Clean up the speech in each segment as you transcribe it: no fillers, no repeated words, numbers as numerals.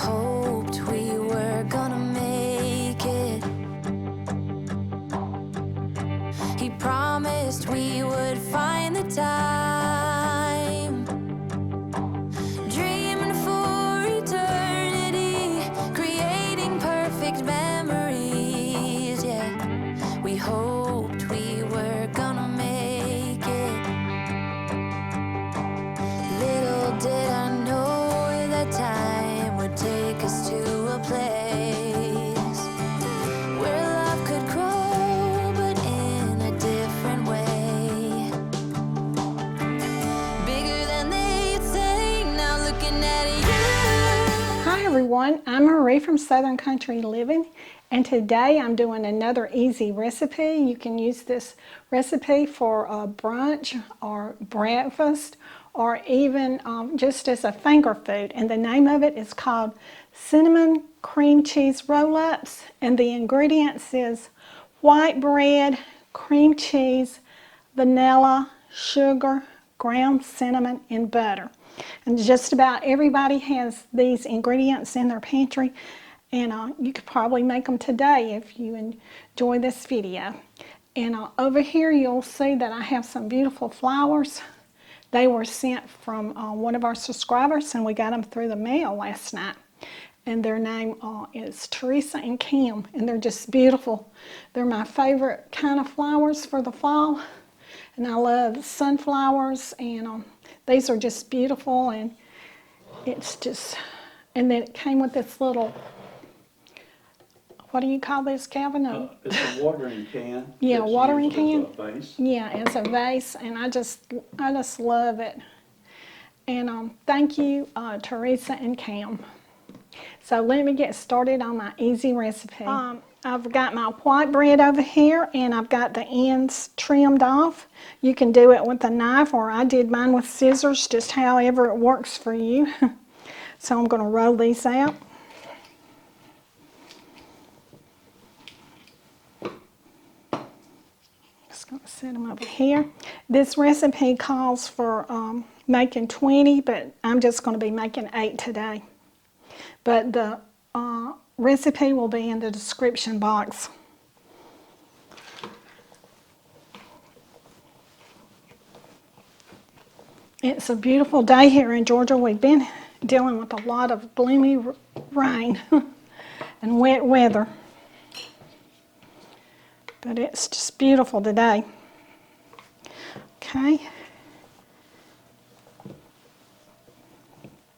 hoped we were gonna make it. He promised we would find the time, dreaming for eternity, creating perfect memories. Yeah, we hoped we were gonna make it. Little did I know that time would take us to a place where love could grow, but in a different way. Bigger than they'd say, now looking at you. Hi everyone, I'm Marie from Southern Country Living, and today I'm doing another easy recipe. You can use this recipe for a brunch or breakfast, or even just as a finger food. And the name of it is called cinnamon cream cheese roll-ups, and the ingredients is white bread, cream cheese, vanilla, sugar, ground cinnamon, and butter. And just about everybody has these ingredients in their pantry, and you could probably make them today if you enjoy this video. And over here you'll see that I have some beautiful flowers. They were sent from one of our subscribers, and we got them through the mail last night. And their name is Teresa and Kim, and they're just beautiful. They're my favorite kind of flowers for the fall, and I love sunflowers, and these are just beautiful. And it's just, and then it came with this little, what do you call this, Calvin? It's a watering can. Yeah, watering can. As a vase. Yeah, as a vase, and I just love it. And thank you, Teresa and Cam. So let me get started on my easy recipe. I've got my white bread over here, and I've got the ends trimmed off. You can do it with a knife, or I did mine with scissors, just however it works for you. So I'm going to roll these out. Just going to set them over here. This recipe calls for making 20, but I'm just going to be making 8 today. But the recipe will be in the description box. It's a beautiful day here in Georgia. We've been dealing with a lot of gloomy rain and wet weather, but it's just beautiful today. Okay.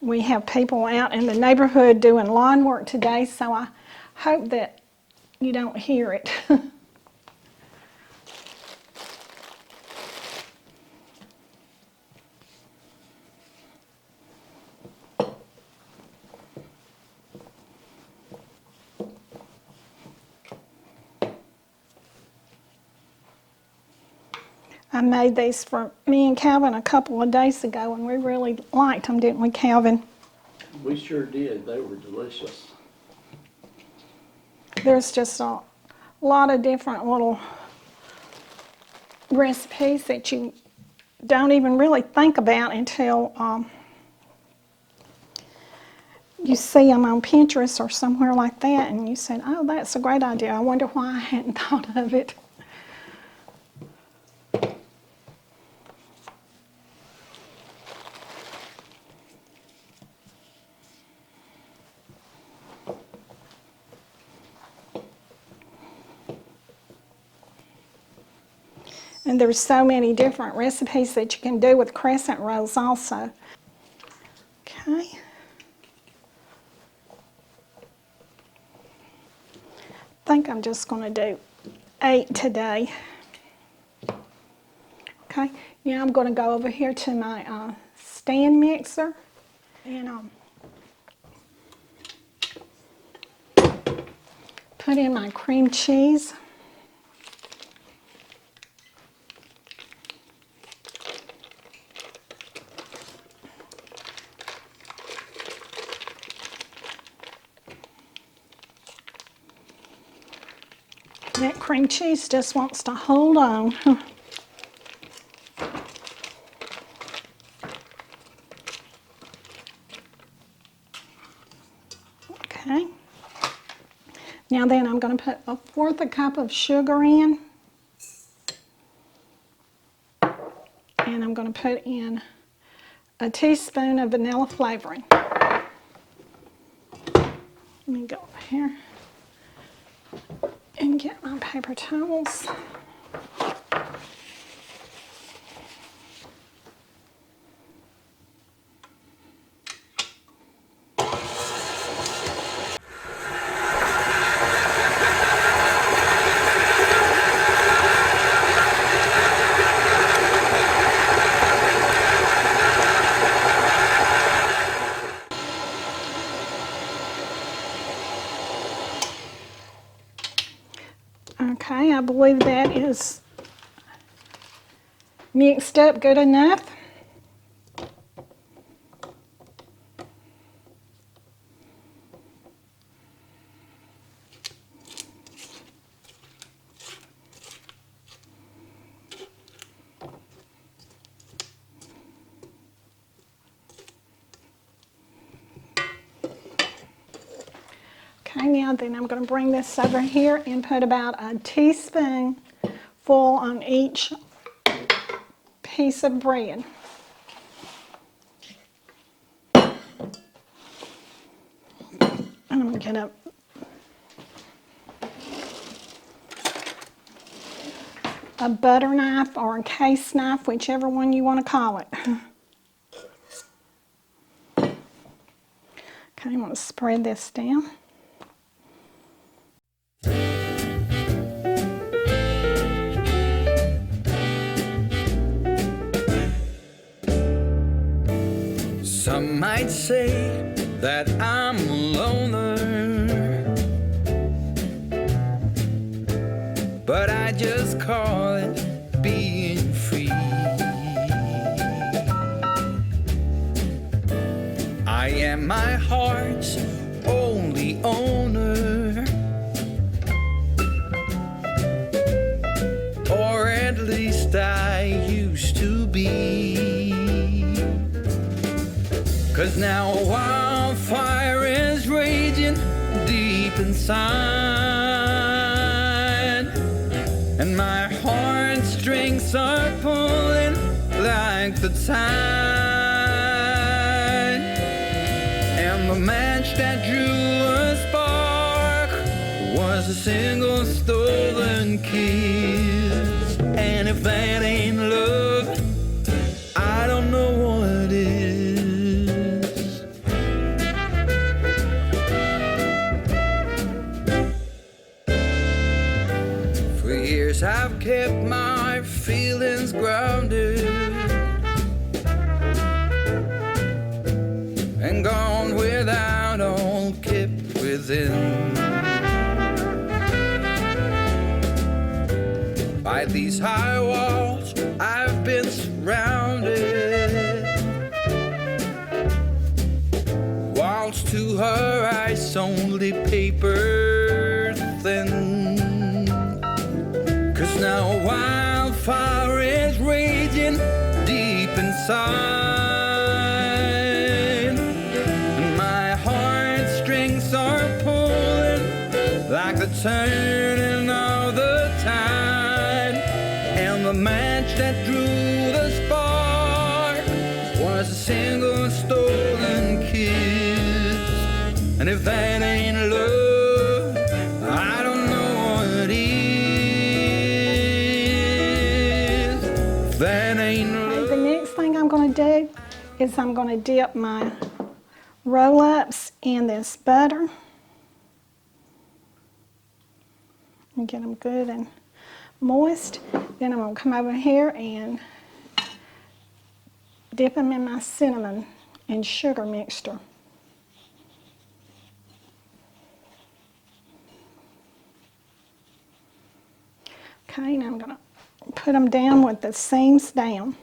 We have people out in the neighborhood doing lawn work today, so I hope that you don't hear it. I made these for me and Calvin a couple of days ago, and we really liked them, didn't we, Calvin? We sure did. They were delicious. There's just a lot of different little recipes that you don't even really think about until you see them on Pinterest or somewhere like that, and you said, oh, that's a great idea. I wonder why I hadn't thought of it. And there's so many different recipes that you can do with crescent rolls also. Okay. I think I'm just going to do 8 today. Okay. Now I'm going to go over here to my stand mixer, and put in my cream cheese. That cream cheese just wants to hold on. Okay. Now then I'm going to put 1/4 cup of sugar in. And I'm going to put in a teaspoon of vanilla flavoring. Let me go over here and get my paper towels. Okay, I believe that is mixed up good enough. Okay, now then I'm going to bring this over here and put about a teaspoon full on each piece of bread. And I'm going to get a butter knife or a case knife, whichever one you want to call it. Okay, I'm going to spread this down. Some might say that I'm a loner, but I just call it being free. I am my heart's only owner, or at least I used to be. 'Cause now a wildfire is raging deep inside, and my heartstrings are pulling like the tide. And the match that drew a spark was a single stolen kiss. And if that ain't love, I don't know what is. I've kept my feelings grounded and gone without, all kept within. By these high walls I've been surrounded, walls to her eyes only paper thin. 'Cause now a wildfire is raging deep inside, and my heartstrings are pulling like the turning of the tide. And the match that drew the spark was a single stolen kiss. And if that ain't love, I don't know what is. That ain't love. The next thing I'm going to do is I'm going to dip my roll-ups in this butter and get them good and moist. Then I'm going to come over here and dip them in my cinnamon and sugar mixture. Okay, now I'm going to put them down with the seams down.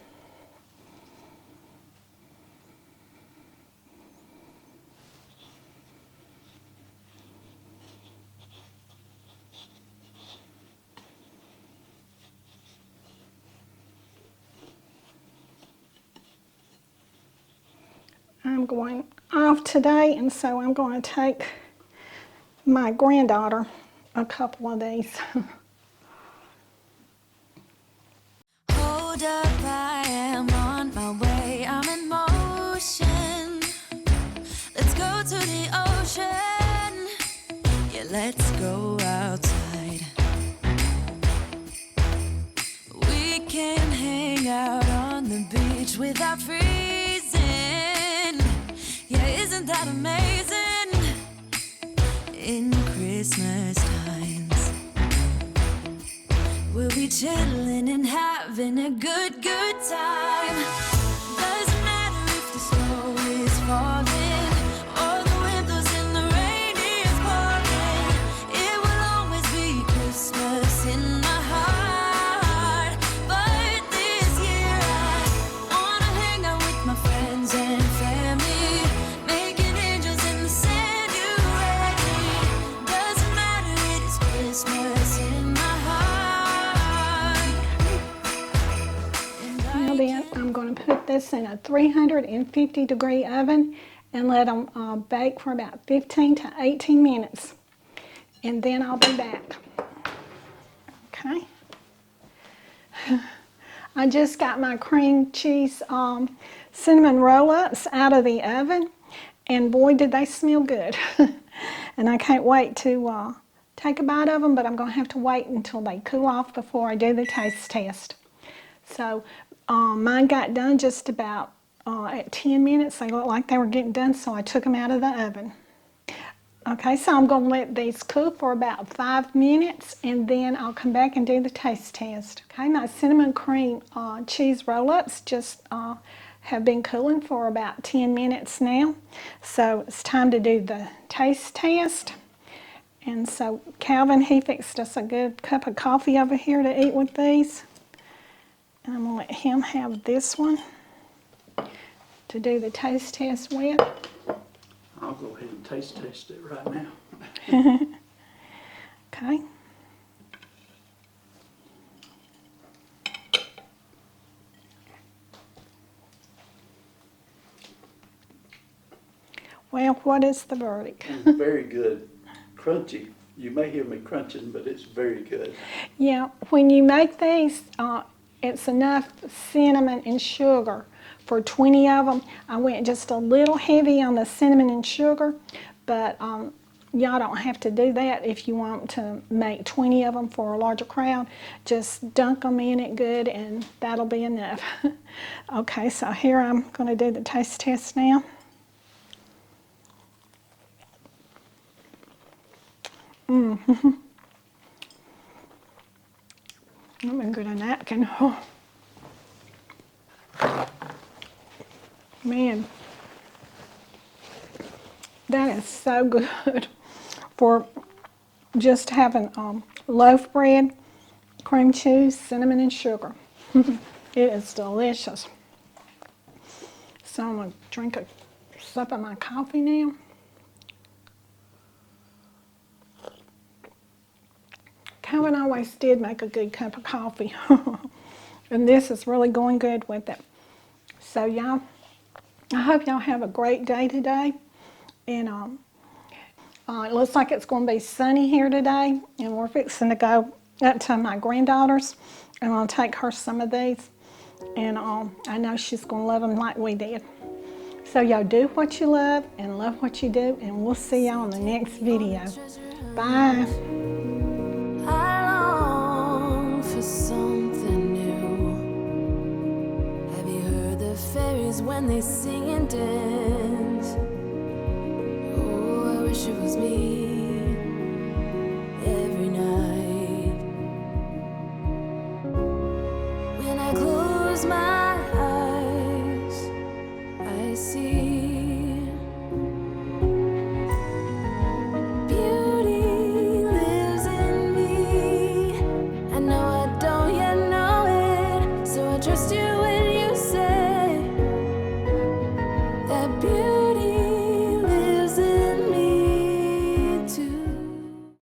I'm going off today, and so I'm going to take my granddaughter a couple of these. Hold up, I am on my way. I'm in motion. Let's go to the ocean. Yeah, let's go outside. We can hang out on the beach without freezing. Yeah, isn't that amazing? In Christmas times, we'll be chilling and having a good time. Doesn't matter if the snow is falling or the wind blows and the rain is pouring. It will always be Christmas in my heart. But this year I wanna hang out with my friends and family, making angels in the sand. You ready? Doesn't matter, it is Christmas in my heart. And Now then, I'm going to put this in a 350-degree oven and let them bake for about 15 to 18 minutes. And then I'll be back. Okay. I just got my cream cheese cinnamon roll-ups out of the oven, and boy did they smell good. And I can't wait to take a bite of them, but I'm going to have to wait until they cool off before I do the taste test. So mine got done just about at 10 minutes. They looked like they were getting done, so I took them out of the oven. Okay, so I'm going to let these cook for about 5 minutes, and then I'll come back and do the taste test. Okay, my cinnamon cream cheese roll-ups just have been cooling for about 10 minutes now. So it's time to do the taste test. And so Calvin, he fixed us a good cup of coffee over here to eat with these. And I'm going to let him have this one to do the taste test with. I'll go ahead and taste test it right now. Okay. Well, what is the verdict? Very good. Crunchy. You may hear me crunching, but it's very good. Yeah, when you make these, it's enough cinnamon and sugar for 20 of them. I went just a little heavy on the cinnamon and sugar, but y'all don't have to do that if you want to make 20 of them for a larger crowd. Just dunk them in it good and that'll be enough. Okay, so here I'm going to do the taste test now. Let me get a napkin. Oh. Man, that is so good for just having loaf bread, cream cheese, cinnamon, and sugar. It is delicious. So I'm going to drink a sip of my coffee now. Calvin always did make a good cup of coffee. And this is really going good with it. So y'all, I hope y'all have a great day today. And it looks like it's going to be sunny here today. And we're fixing to go up to my granddaughter's. And I'll take her some of these. And I know she's going to love them like we did. So y'all do what you love and love what you do. And we'll see y'all in the next video. Bye. I long for something new. Have you heard the fairies when they sing and dance? Oh, I wish it was me.